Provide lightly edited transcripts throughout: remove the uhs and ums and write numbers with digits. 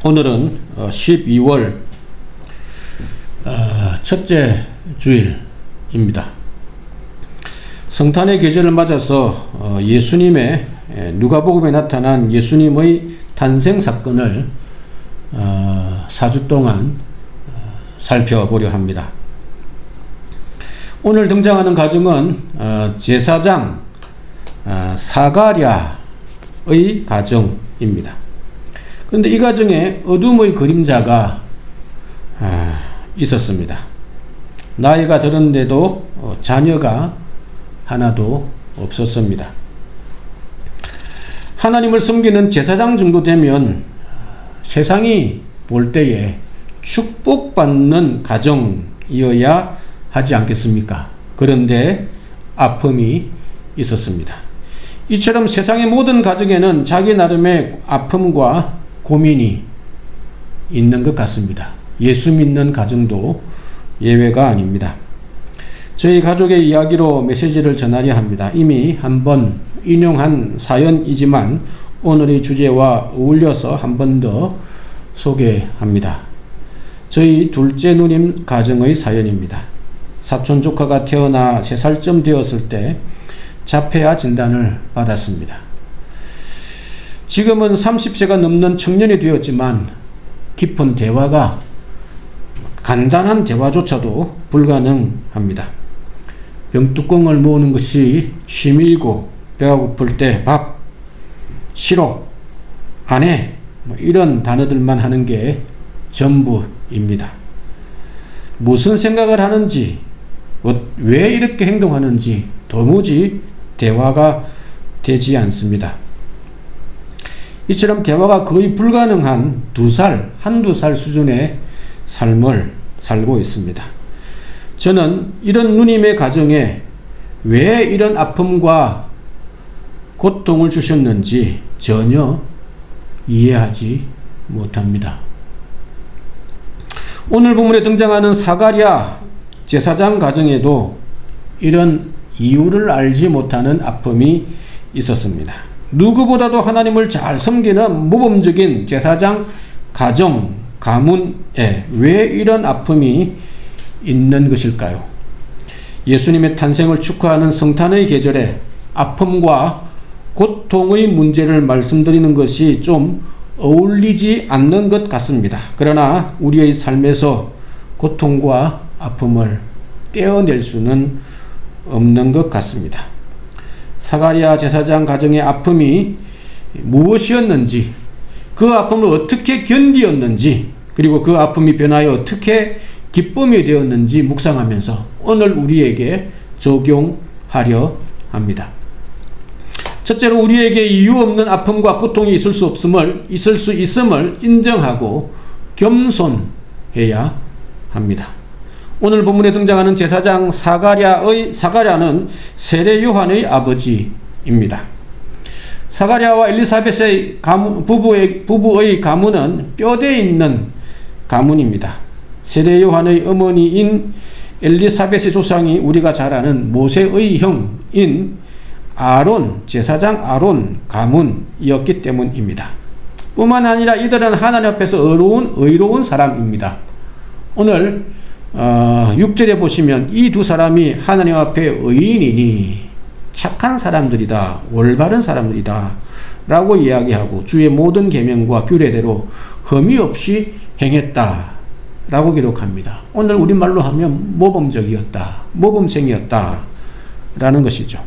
오늘은 12월 첫째 주일입니다. 성탄의 계절을 맞아서 예수님의 누가복음에 나타난 예수님의 탄생 사건을 4주 동안 살펴보려 합니다. 오늘 등장하는 가정은 제사장 사가랴의 가정입니다. 그런데 이 가정에 어둠의 그림자가 있었습니다. 나이가 들었는데도 자녀가 하나도 없었습니다. 하나님을 섬기는 제사장 정도 되면 세상이 볼 때에 축복받는 가정이어야 하지 않겠습니까? 그런데 아픔이 있었습니다. 이처럼 세상의 모든 가정에는 자기 나름의 아픔과 고민이 있는 것 같습니다. 예수 믿는 가정도 예외가 아닙니다. 저희 가족의 이야기로 메시지를 전하려 합니다. 이미 한번 인용한 사연이지만 오늘의 주제와 어울려서 한 번 더 소개합니다. 저희 둘째 누님 가정의 사연입니다. 사촌 조카가 태어나 3살쯤 되었을 때 자폐아 진단을 받았습니다. 지금은 30세가 넘는 청년이 되었지만 깊은 대화가 간단한 대화조차도 불가능합니다. 병뚜껑을 모으는 것이 취미이고 배가 고플 때 밥, 싫어, 안 해, 이런 단어들만 하는 게 전부입니다. 무슨 생각을 하는지, 왜 이렇게 행동하는지 도무지 대화가 되지 않습니다. 이처럼 대화가 거의 불가능한 한두 살 수준의 삶을 살고 있습니다. 저는 이런 누님의 가정에 왜 이런 아픔과 고통을 주셨는지 전혀 이해하지 못합니다. 오늘 본문에 등장하는 사가랴 제사장 가정에도 이런 이유를 알지 못하는 아픔이 있었습니다. 누구보다도 하나님을 잘 섬기는 모범적인 제사장 가문에 왜 이런 아픔이 있는 것일까요? 예수님의 탄생을 축하하는 성탄의 계절에 아픔과 고통의 문제를 말씀드리는 것이 좀 어울리지 않는 것 같습니다. 그러나 우리의 삶에서 고통과 아픔을 떼어낼 수는 없는 것 같습니다. 사가랴 제사장 가정의 아픔이 무엇이었는지, 그 아픔을 어떻게 견디었는지, 그리고 그 아픔이 변하여 어떻게 기쁨이 되었는지 묵상하면서 오늘 우리에게 적용하려 합니다. 첫째로 우리에게 이유 없는 아픔과 고통이 있을 수 있음을 인정하고 겸손해야 합니다. 오늘 본문에 등장하는 제사장 사가랴는 세례 요한의 아버지입니다. 사가랴와 엘리사벳의 부부의 가문은 뼈대 있는 가문입니다. 세례 요한의 어머니인 엘리사벳의 조상이 우리가 잘 아는 모세의 형인 제사장 아론 가문이었기 때문입니다. 뿐만 아니라 이들은 하나님 앞에서 의로운 사람입니다. 오늘 6절에 보시면 이 두 사람이 하나님 앞에 의인이니 착한 사람들이다, 올바른 사람들이다 라고 이야기하고 주의 모든 계명과 규례대로 흠이 없이 행했다 라고 기록합니다. 오늘 우리말로 하면 모범생이었다 라는 것이죠.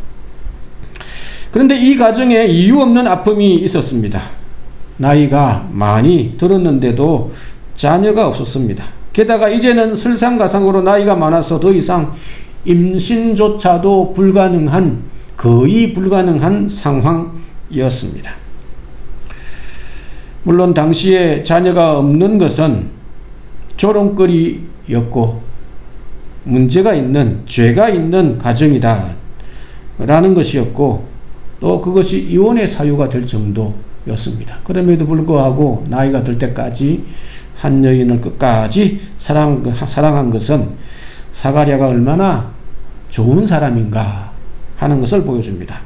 그런데 이 가정에 이유 없는 아픔이 있었습니다. 나이가 많이 들었는데도 자녀가 없었습니다. 게다가 이제는 설상가상으로 나이가 많아서 더 이상 임신조차도 거의 불가능한 상황이었습니다. 물론 당시에 자녀가 없는 것은 조롱거리였고 문제가 있는, 죄가 있는 가정이다 라는 것이었고 또 그것이 이혼의 사유가 될 정도였습니다. 그럼에도 불구하고 나이가 들 때까지 한 여인을 끝까지 사랑한 것은 사가랴가 얼마나 좋은 사람인가 하는 것을 보여줍니다.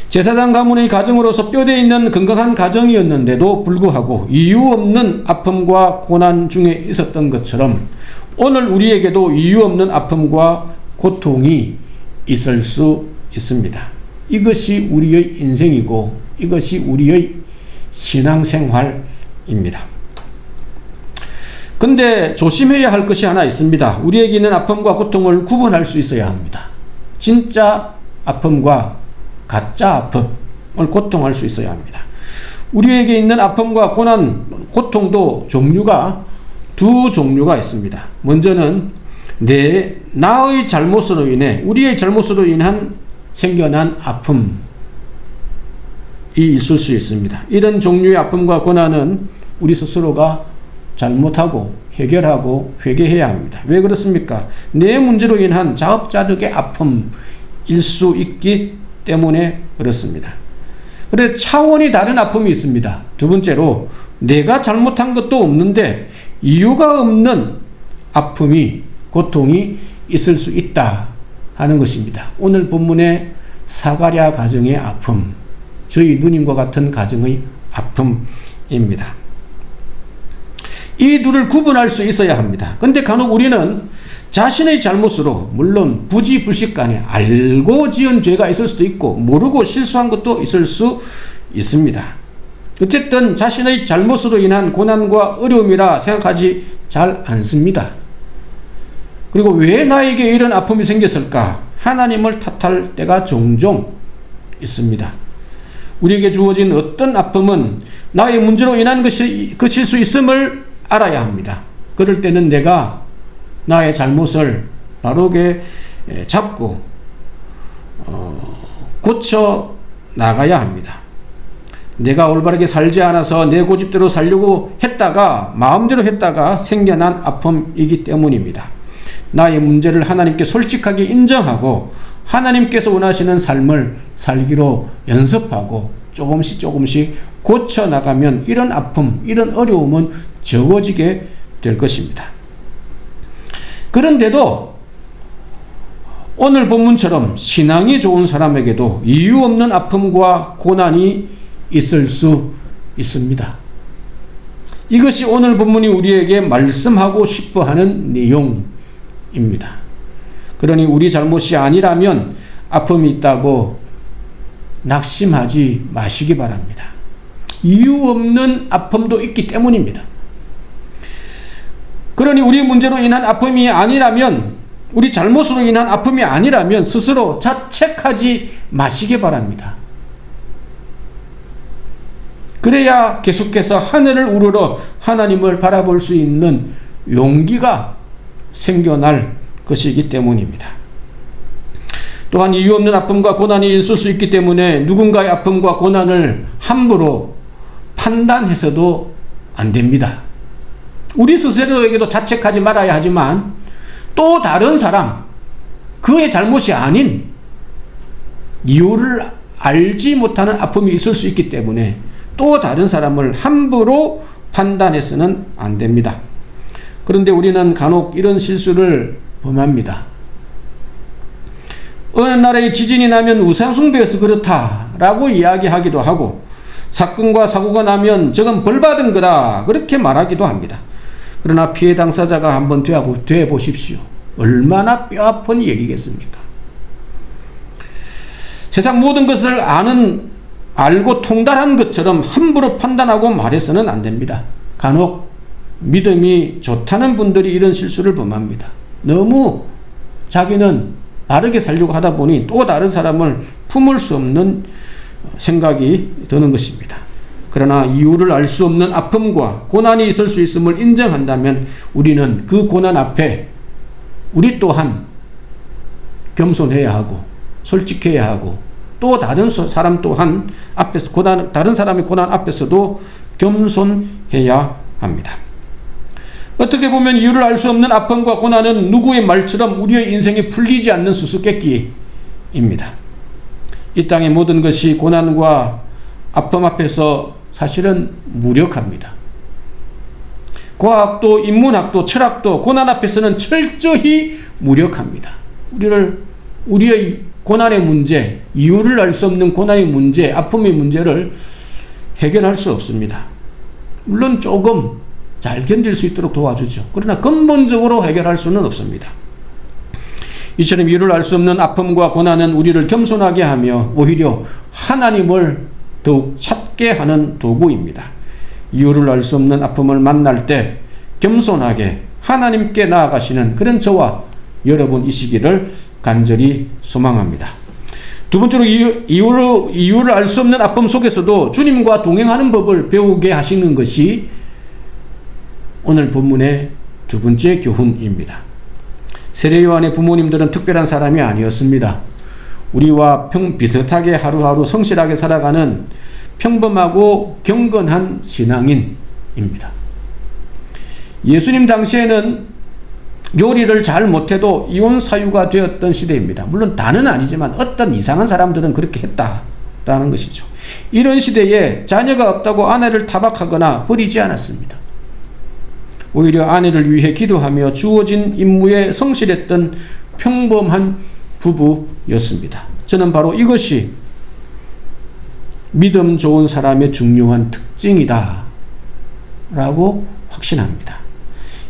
제사장 가문의 가정으로서 뼈대 있는 건강한 가정이었는데도 불구하고 이유 없는 아픔과 고난 중에 있었던 것처럼 오늘 우리에게도 이유 없는 아픔과 고통이 있을 수 있습니다. 이것이 우리의 인생이고 이것이 우리의 신앙생활입니다. 근데 조심해야 할 것이 하나 있습니다. 우리에게 있는 아픔과 고통을 구분할 수 있어야 합니다. 진짜 아픔과 가짜 아픔을 고통할 수 있어야 합니다. 우리에게 있는 아픔과 고난, 고통도 두 종류가 있습니다. 먼저는 나의 잘못으로 인해, 우리의 잘못으로 인한 생겨난 아픔이 있을 수 있습니다. 이런 종류의 아픔과 고난은 우리 스스로가 잘못하고 해결하고 회개해야 합니다. 왜 그렇습니까? 내 문제로 인한 자업자득의 아픔일 수 있기 때문에 그렇습니다. 그런데 차원이 다른 아픔이 있습니다. 두 번째로 내가 잘못한 것도 없는데 이유가 없는 아픔이, 고통이 있을 수 있다 하는 것입니다. 오늘 본문의 사가랴 가정의 아픔, 저희 누님과 같은 가정의 아픔입니다. 이 둘을 구분할 수 있어야 합니다. 근데 간혹 우리는 자신의 잘못으로, 물론 부지불식간에 알고 지은 죄가 있을 수도 있고 모르고 실수한 것도 있을 수 있습니다. 어쨌든 자신의 잘못으로 인한 고난과 어려움이라 생각하지 잘 않습니다. 그리고 왜 나에게 이런 아픔이 생겼을까? 하나님을 탓할 때가 종종 있습니다. 우리에게 주어진 어떤 아픔은 나의 문제로 인한 것일 수 있음을 알아야 합니다. 그럴 때는 내가 나의 잘못을 바르게 잡고 고쳐 나가야 합니다. 내가 올바르게 살지 않아서 내 고집대로 살려고 했다가, 마음대로 했다가 생겨난 아픔이기 때문입니다. 나의 문제를 하나님께 솔직하게 인정하고 하나님께서 원하시는 삶을 살기로 연습하고 조금씩 고쳐 나가면 이런 아픔, 이런 어려움은 적어지게 될 것입니다. 그런데도 오늘 본문처럼 신앙이 좋은 사람에게도 이유 없는 아픔과 고난이 있을 수 있습니다. 이것이 오늘 본문이 우리에게 말씀하고 싶어 하는 내용입니다. 그러니 우리 잘못이 아니라면 아픔이 있다고 낙심하지 마시기 바랍니다. 이유 없는 아픔도 있기 때문입니다. 그러니 우리 문제로 인한 아픔이 아니라면, 우리 잘못으로 인한 아픔이 아니라면 스스로 자책하지 마시기 바랍니다. 그래야 계속해서 하늘을 우러러 하나님을 바라볼 수 있는 용기가 생겨날 것이기 때문입니다. 또한 이유 없는 아픔과 고난이 있을 수 있기 때문에 누군가의 아픔과 고난을 함부로 판단해서도 안 됩니다. 우리 스스로에게도 자책하지 말아야 하지만 또 다른 사람, 그의 잘못이 아닌 이유를 알지 못하는 아픔이 있을 수 있기 때문에 또 다른 사람을 함부로 판단해서는 안 됩니다. 그런데 우리는 간혹 이런 실수를 범합니다. 어느 나라에 지진이 나면 우상숭배해서 그렇다라고 이야기하기도 하고, 사건과 사고가 나면 저건 벌받은 거다 그렇게 말하기도 합니다. 그러나 피해 당사자가 한번 돼 보십시오. 얼마나 뼈아픈 얘기겠습니까? 세상 모든 것을 알고 통달한 것처럼 함부로 판단하고 말해서는 안 됩니다. 간혹 믿음이 좋다는 분들이 이런 실수를 범합니다. 너무 자기는 바르게 살려고 하다 보니 또 다른 사람을 품을 수 없는 생각이 드는 것입니다. 그러나 이유를 알 수 없는 아픔과 고난이 있을 수 있음을 인정한다면 우리는 그 고난 앞에 우리 또한 겸손해야 하고 솔직해야 하고, 또 다른 사람 또한 앞에서 다른 사람의 고난 앞에서도 겸손해야 합니다. 어떻게 보면 이유를 알 수 없는 아픔과 고난은 누구의 말처럼 우리의 인생이 풀리지 않는 수수께끼입니다. 이 땅의 모든 것이 고난과 아픔 앞에서 사실은 무력합니다. 과학도 인문학도 철학도 고난 앞에서는 철저히 무력합니다. 우리의 고난의 문제, 이유를 알 수 없는 고난의 문제, 아픔의 문제를 해결할 수 없습니다. 물론 조금 잘 견딜 수 있도록 도와주죠. 그러나 근본적으로 해결할 수는 없습니다. 이처럼 이유를 알 수 없는 아픔과 고난은 우리를 겸손하게 하며 오히려 하나님을 더욱 찾게 하는 도구입니다. 이유를 알 수 없는 아픔을 만날 때 겸손하게 하나님께 나아가시는 그런 저와 여러분이시기를 간절히 소망합니다. 두 번째로 이유를 알 수 없는 아픔 속에서도 주님과 동행하는 법을 배우게 하시는 것이 오늘 본문의 두 번째 교훈입니다. 세례 요한의 부모님들은 특별한 사람이 아니었습니다. 우리와 비슷하게 하루하루 성실하게 살아가는 평범하고 경건한 신앙인입니다. 예수님 당시에는 요리를 잘 못해도 이혼 사유가 되었던 시대입니다. 물론 다는 아니지만 어떤 이상한 사람들은 그렇게 했다라는 것이죠. 이런 시대에 자녀가 없다고 아내를 타박하거나 버리지 않았습니다. 오히려 아내를 위해 기도하며 주어진 임무에 성실했던 평범한 부부였습니다. 저는 바로 이것이 믿음 좋은 사람의 중요한 특징이다 라고 확신합니다.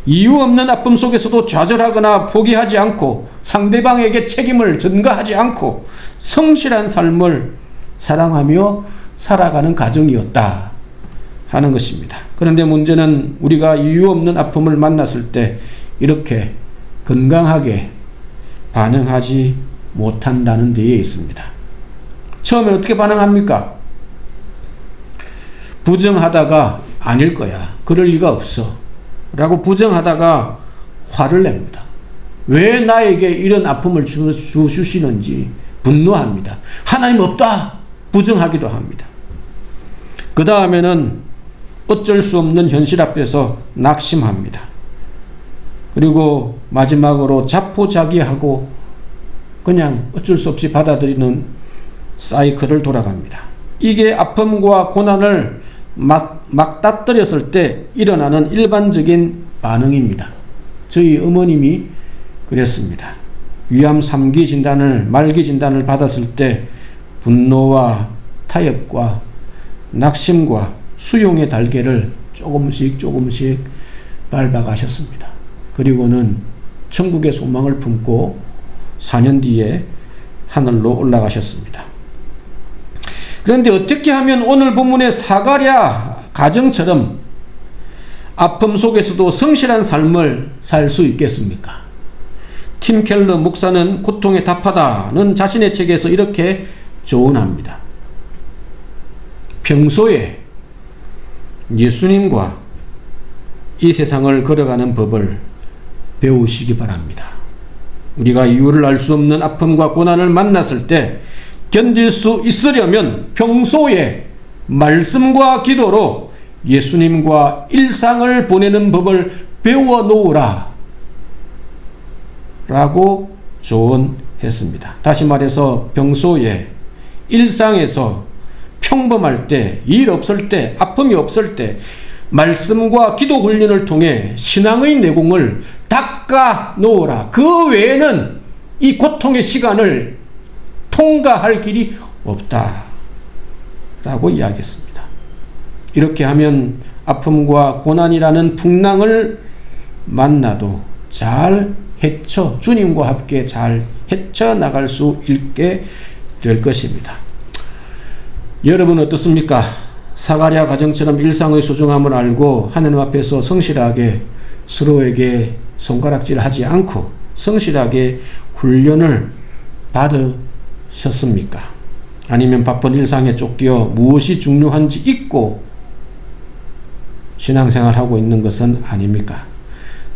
이유 없는 아픔 속에서도 좌절하거나 포기하지 않고 상대방에게 책임을 전가하지 않고 성실한 삶을 사랑하며 살아가는 가정이었다 하는 것입니다. 그런데 문제는 우리가 이유 없는 아픔을 만났을 때 이렇게 건강하게 반응하지 못한다는 데에 있습니다. 처음에 어떻게 반응합니까? 부정하다가 아닐 거야. 그럴 리가 없어. 라고 부정하다가 화를 냅니다. 왜 나에게 이런 아픔을 주시는지 분노합니다. 하나님 없다. 부정하기도 합니다. 그 다음에는 어쩔 수 없는 현실 앞에서 낙심합니다. 그리고 마지막으로 자포자기하고 그냥 어쩔 수 없이 받아들이는 사이클을 돌아갑니다. 이게 아픔과 고난을 맞닥뜨렸을 때 일어나는 일반적인 반응입니다. 저희 어머님이 그랬습니다. 위암 3기 진단을, 말기 진단을 받았을 때 분노와 타협과 낙심과 수용의 달걀을 조금씩 밟아가셨습니다. 그리고는 천국의 소망을 품고 4년 뒤에 하늘로 올라가셨습니다. 그런데 어떻게 하면 오늘 본문의 사가랴 가정처럼 아픔 속에서도 성실한 삶을 살 수 있겠습니까? 팀 켈러 목사는 고통에 답하다는 자신의 책에서 이렇게 조언합니다. 평소에 예수님과 이 세상을 걸어가는 법을 배우시기 바랍니다. 우리가 이유를 알 수 없는 아픔과 고난을 만났을 때 견딜 수 있으려면 평소에 말씀과 기도로 예수님과 일상을 보내는 법을 배워 놓으라 라고 조언했습니다. 다시 말해서 평소에 일상에서 평범할 때, 일 없을 때, 아픔이 없을 때 말씀과 기도 훈련을 통해 신앙의 내공을 닦아 놓으라. 그 외에는 이 고통의 시간을 통과할 길이 없다 라고 이야기했습니다. 이렇게 하면 아픔과 고난이라는 풍랑을 만나도 잘 주님과 함께 잘 헤쳐나갈 수 있게 될 것입니다. 여러분 어떻습니까? 사가랴 가정처럼 일상의 소중함을 알고 하나님 앞에서 성실하게 서로에게 손가락질하지 않고 성실하게 훈련을 받으셨습니까? 아니면 바쁜 일상에 쫓겨 무엇이 중요한지 잊고 신앙생활하고 있는 것은 아닙니까?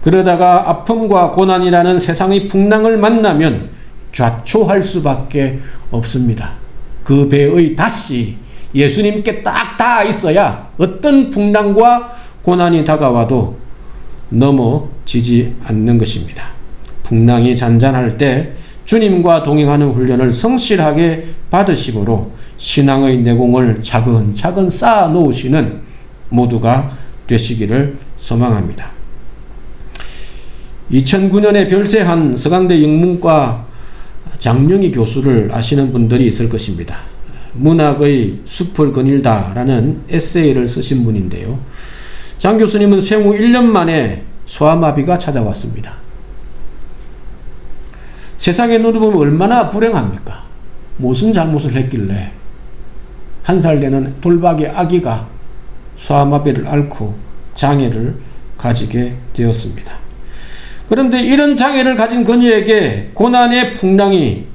그러다가 아픔과 고난이라는 세상의 풍랑을 만나면 좌초할 수밖에 없습니다. 그 배의 닷이 예수님께 딱 닿아 있어야 어떤 풍랑과 고난이 다가와도 넘어지지 않는 것입니다. 풍랑이 잔잔할 때 주님과 동행하는 훈련을 성실하게 받으심으로 신앙의 내공을 차근차근 쌓아 놓으시는 모두가 되시기를 소망합니다. 2009년에 별세한 서강대 영문과 장영희 교수를 아시는 분들이 있을 것입니다. 문학의 숲을 거닐다 라는 에세이를 쓰신 분인데요. 장 교수님은 생후 1년 만에 소아마비가 찾아왔습니다. 세상에 누르면 얼마나 불행합니까? 무슨 잘못을 했길래 한 살 되는 돌박이 아기가 소아마비를 앓고 장애를 가지게 되었습니다. 그런데 이런 장애를 가진 그녀에게 고난의 풍랑이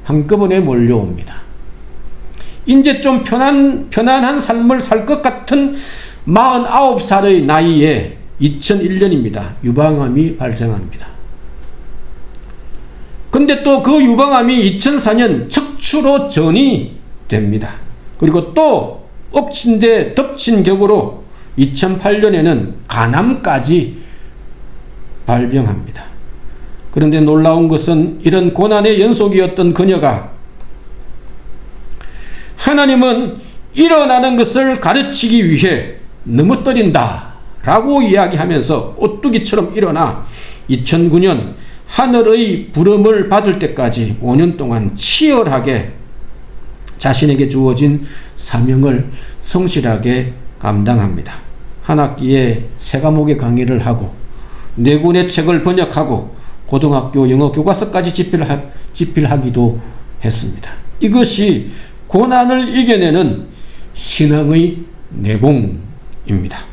한꺼번에 몰려옵니다. 이제 좀 편안한 삶을 살 것 같은 49살의 나이에 2001년입니다. 유방암이 발생합니다. 근데 또 그 유방암이 2004년 척추로 전이 됩니다. 그리고 또 엎친 데 덮친 격으로 2008년에는 간암까지 발병합니다. 그런데 놀라운 것은 이런 고난의 연속이었던 그녀가 하나님은 일어나는 것을 가르치기 위해 넘어뜨린다 라고 이야기하면서 오뚜기처럼 일어나 2009년 하늘의 부름을 받을 때까지 5년 동안 치열하게 자신에게 주어진 사명을 성실하게 감당합니다. 한 학기에 3과목의 강의를 하고 4권의 책을 번역하고 고등학교 영어 교과서까지 집필하기도 했습니다. 이것이 고난을 이겨내는 신앙의 내공입니다.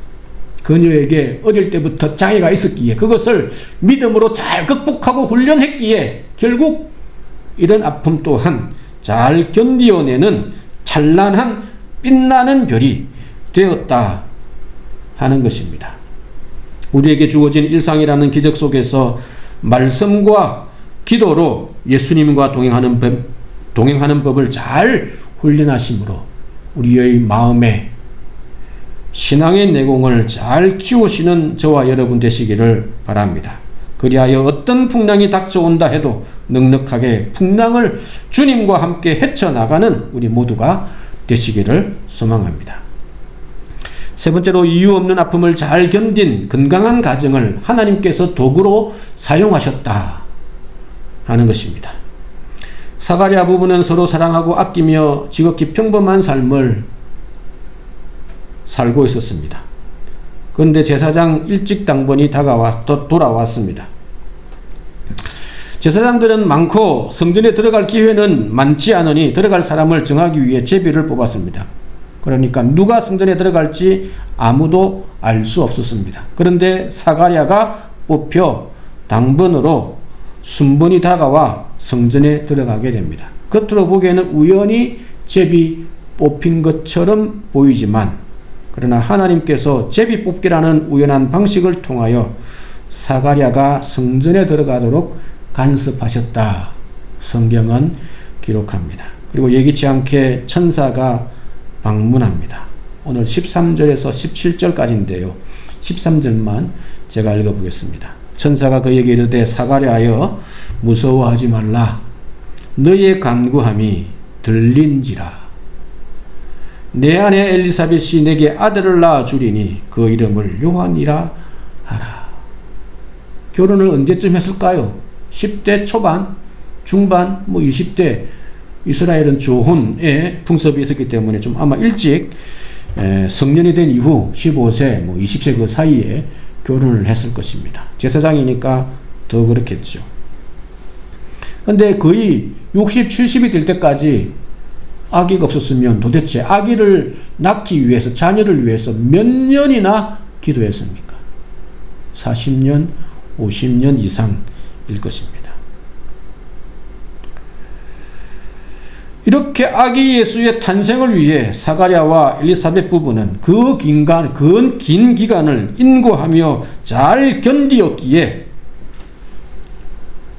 그녀에게 어릴 때부터 장애가 있었기에 그것을 믿음으로 잘 극복하고 훈련했기에 결국 이런 아픔 또한 잘 견디어내는 찬란한 빛나는 별이 되었다 하는 것입니다. 우리에게 주어진 일상이라는 기적 속에서 말씀과 기도로 예수님과 동행하는 법을 잘 훈련하심으로 우리의 마음에 신앙의 내공을 잘 키우시는 저와 여러분 되시기를 바랍니다. 그리하여 어떤 풍랑이 닥쳐온다 해도 넉넉하게 풍랑을 주님과 함께 헤쳐나가는 우리 모두가 되시기를 소망합니다. 세 번째로, 이유 없는 아픔을 잘 견딘 건강한 가정을 하나님께서 도구로 사용하셨다 하는 것입니다. 사가랴 부부는 서로 사랑하고 아끼며 지극히 평범한 삶을 살고 있었습니다. 그런데 제사장 일찍 당번이 돌아왔습니다. 제사장들은 많고 성전에 들어갈 기회는 많지 않으니 들어갈 사람을 정하기 위해 제비를 뽑았습니다. 그러니까 누가 성전에 들어갈지 아무도 알 수 없었습니다. 그런데 사가랴가 뽑혀 당번으로 순번이 다가와 성전에 들어가게 됩니다. 겉으로 보기에는 우연히 제비 뽑힌 것처럼 보이지만 그러나 하나님께서 제비 뽑기라는 우연한 방식을 통하여 사가랴가 성전에 들어가도록 간섭하셨다. 성경은 기록합니다. 그리고 예기치 않게 천사가 방문합니다. 오늘 13절에서 17절까지인데요. 13절만 제가 읽어보겠습니다. 천사가 그에게 이르되 사가랴여 무서워하지 말라. 너의 간구함이 들린지라. 내 아내 엘리사벳이 내게 아들을 낳아 주리니 그 이름을 요한이라 하라. 결혼을 언제쯤 했을까요? 10대 초반, 중반, 20대. 이스라엘은 조혼의 풍습이 있었기 때문에 좀 아마 일찍 성년이 된 이후 15세, 20세 그 사이에 결혼을 했을 것입니다. 제사장이니까 더 그렇겠죠. 근데 거의 60, 70이 될 때까지 아기가 없었으면 도대체 아기를 낳기 위해서, 자녀를 위해서 몇 년이나 기도했습니까? 40년, 50년 이상일 것입니다. 이렇게 아기 예수의 탄생을 위해 사가랴와 엘리사벳 부부는 그 긴 기간을 인고하며 잘 견디었기에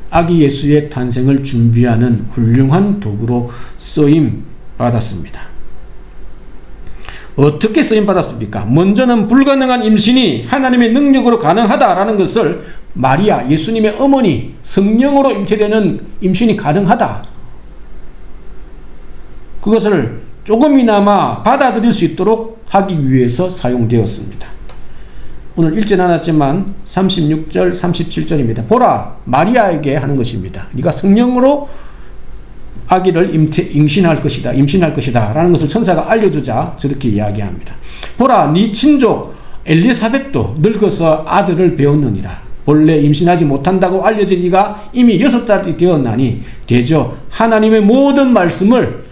아기 예수의 탄생을 준비하는 훌륭한 도구로 쓰임 받았습니다. 어떻게 쓰임 받았습니까? 먼저는 불가능한 임신이 하나님의 능력으로 가능하다라는 것을 마리아, 예수님의 어머니, 성령으로 잉태되는 임신이 가능하다. 그것을 조금이나마 받아들일 수 있도록 하기 위해서 사용되었습니다. 오늘 읽진 않았지만 36절, 37절입니다. 보라, 마리아에게 하는 것입니다. 네가 성령으로 아기를 임신할 것이다 라는 것을 천사가 알려주자 저렇게 이야기합니다. 보라, 네 친족 엘리사벳도 늙어서 아들을 배웠느니라. 본래 임신하지 못한다고 알려진 이가 이미 6달이 되었나니 되죠. 하나님의 모든 말씀은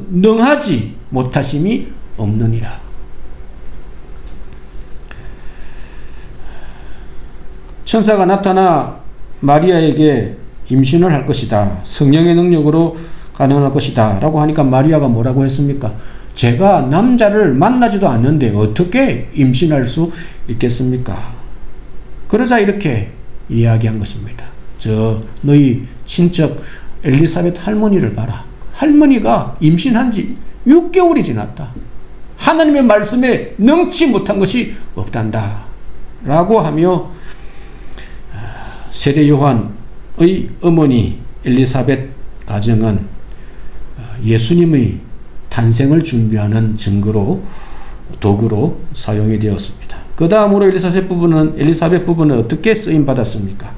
능하지 못하심이 없느니라. 천사가 나타나 마리아에게 임신을 할 것이다, 성령의 능력으로 가능할 것이다 라고 하니까 마리아가 뭐라고 했습니까? 제가 남자를 만나지도 않는데 어떻게 임신할 수 있겠습니까? 그러자 이렇게 이야기한 것입니다. 너희 친척 엘리사벳 할머니를 봐라. 할머니가 임신한 지 6개월이 지났다. 하나님의 말씀에 능치 못한 것이 없단다 라고 하며 세례 요한의 어머니 엘리사벳 가정은 예수님의 탄생을 준비하는 도구로 사용이 되었습니다. 그 다음으로 엘리사벳 부부는 어떻게 쓰임 받았습니까?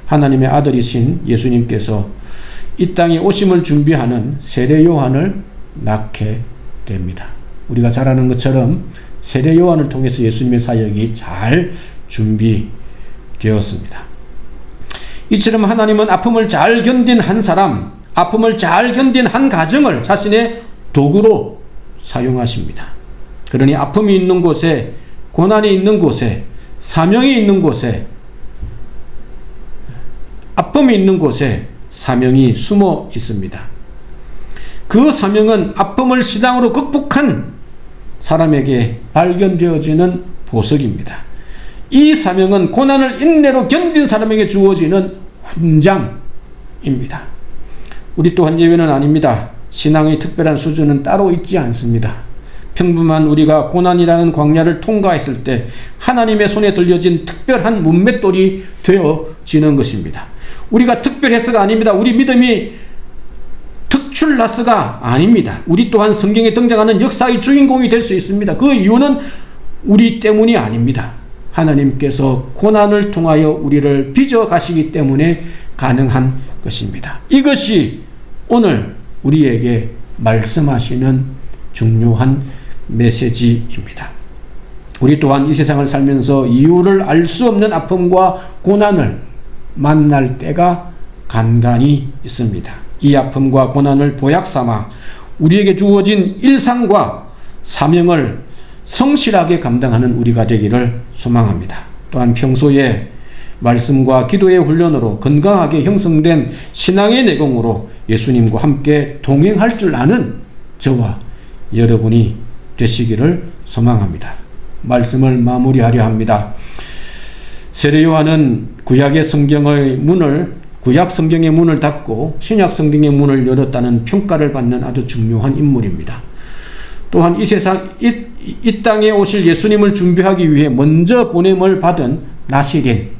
하나님의 아들이신 예수님께서 이 땅에 오심을 준비하는 세례 요한을 낳게 됩니다. 우리가 잘 아는 것처럼 세례 요한을 통해서 예수님의 사역이 잘 준비되었습니다. 이처럼 하나님은 아픔을 잘 견딘 한 사람, 아픔을 잘 견딘 한 가정을 자신의 도구로 사용하십니다. 그러니 아픔이 있는 곳에, 고난이 있는 곳에, 사명이 있는 곳에, 아픔이 있는 곳에 사명이 숨어 있습니다. 그 사명은 아픔을 신앙으로 극복한 사람에게 발견되어지는 보석입니다. 이 사명은 고난을 인내로 견딘 사람에게 주어지는 훈장입니다. 우리 또한 예외는 아닙니다. 신앙의 특별한 수준은 따로 있지 않습니다. 평범한 우리가 고난이라는 광야를 통과했을 때 하나님의 손에 들려진 특별한 문맷돌이 되어지는 것입니다. 우리가 특별해서가 아닙니다. 우리 믿음이 특출나서가 아닙니다. 우리 또한 성경에 등장하는 역사의 주인공이 될 수 있습니다. 그 이유는 우리 때문이 아닙니다. 하나님께서 고난을 통하여 우리를 빚어 가시기 때문에 가능한 것입니다. 이것이 오늘 우리에게 말씀하시는 중요한 메시지입니다. 우리 또한 이 세상을 살면서 이유를 알 수 없는 아픔과 고난을 만날 때가 간간히 있습니다. 이 아픔과 고난을 보약 삼아 우리에게 주어진 일상과 사명을 성실하게 감당하는 우리가 되기를 소망합니다. 또한 평소에 말씀과 기도의 훈련으로 건강하게 형성된 신앙의 내공으로 예수님과 함께 동행할 줄 아는 저와 여러분이 되시기를 소망합니다. 말씀을 마무리하려 합니다. 세례 요한은 구약 성경의 문을 닫고 신약 성경의 문을 열었다는 평가를 받는 아주 중요한 인물입니다. 또한 이 땅에 오실 예수님을 준비하기 위해 먼저 보냄을 받은 나실인입니다.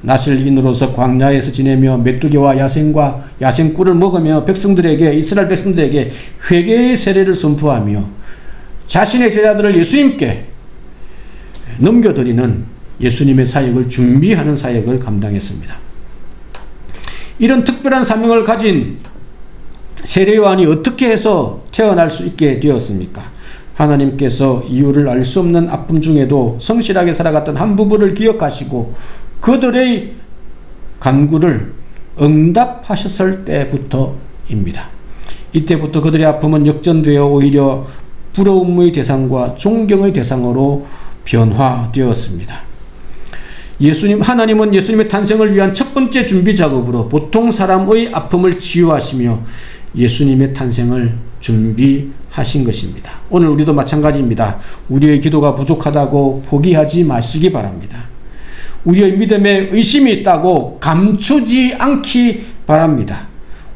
나실인으로서 광야에서 지내며 메뚜기와 야생꿀을 먹으며 이스라엘 백성들에게 회개의 세례를 선포하며 자신의 제자들을 예수님께 넘겨드리는 예수님의 사역을 준비하는 사역을 감당했습니다. 이런 특별한 사명을 가진 세례 요한이 어떻게 해서 태어날 수 있게 되었습니까? 하나님께서 이유를 알 수 없는 아픔 중에도 성실하게 살아갔던 한 부부를 기억하시고 그들의 간구를 응답하셨을 때부터입니다. 이때부터 그들의 아픔은 역전되어 오히려 부러움의 대상과 존경의 대상으로 변화되었습니다. 하나님은 예수님의 탄생을 위한 첫 번째 준비 작업으로 보통 사람의 아픔을 치유하시며 예수님의 탄생을 준비하신 것입니다. 오늘 우리도 마찬가지입니다. 우리의 기도가 부족하다고 포기하지 마시기 바랍니다. 우리의 믿음에 의심이 있다고 감추지 않기 바랍니다.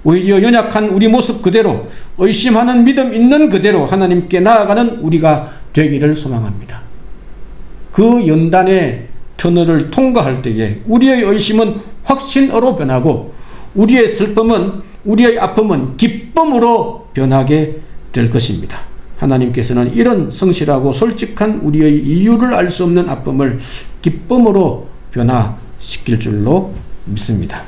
오히려 연약한 우리 모습 그대로, 의심하는 믿음 있는 그대로 하나님께 나아가는 우리가 되기를 소망합니다. 그 연단의 터널을 통과할 때에 우리의 의심은 확신으로 변하고 우리의 슬픔은, 우리의 아픔은 기쁨으로 변하게 될 것입니다. 하나님께서는 이런 성실하고 솔직한 우리의 이유를 알 수 없는 아픔을 기쁨으로 변화시킬 줄로 믿습니다.